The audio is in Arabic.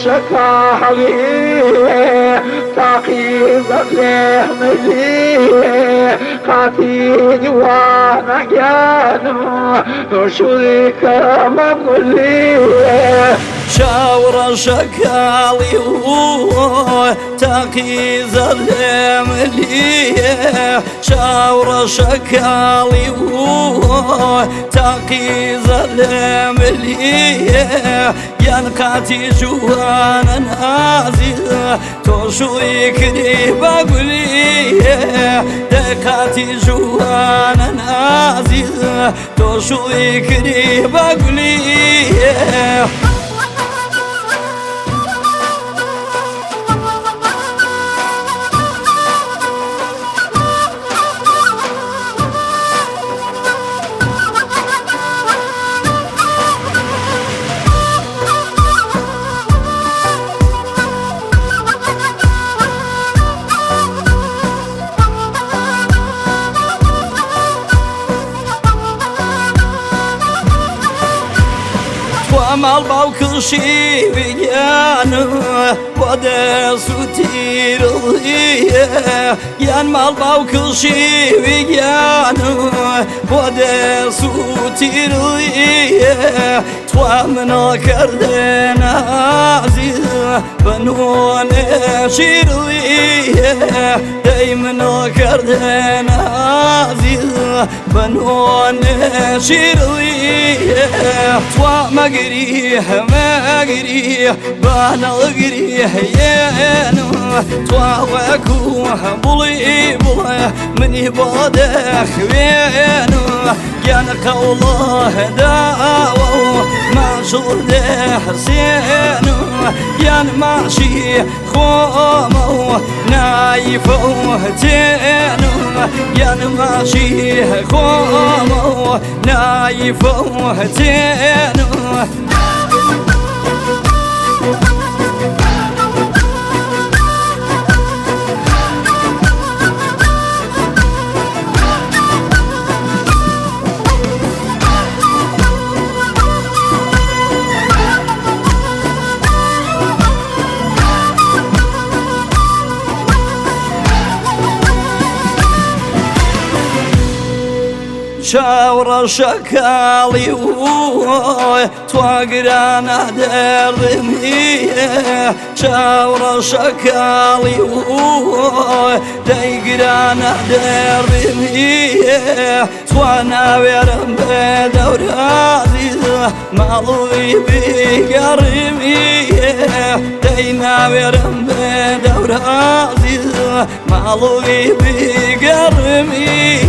شكاحي تاقي ظله ملي خاتي وانا جانو شريك مملي شاور شكالي تاقي ظله ملي شاور شكالي تاقي ظله ملي ينقاتي جوانا نازي توشوي كري بقولي دقاتي جوانا نازي توشوي كري بقولي ومال باوكل شي بيانو ودا سوتير يان مال باوكل شي بيانو ودا سوتير توا من كردنا عزيز بنون شيري دايما كردنا عزيز بنون شيري توا مقريه بانا قريه يانو تواوكوه بلي مني بادخ وينو جانك الله داو ما شرده حسينو يان ماشي خومو نايفو تينو يان ماشي خومو نايفو تينو شاور شكالي تواقرانا درمي شاور شكالي دايقرانا درمي توانا ويرم بدور عزيز مالوي بقرمي داينا ويرم بدور عزيز مالوي بقرمي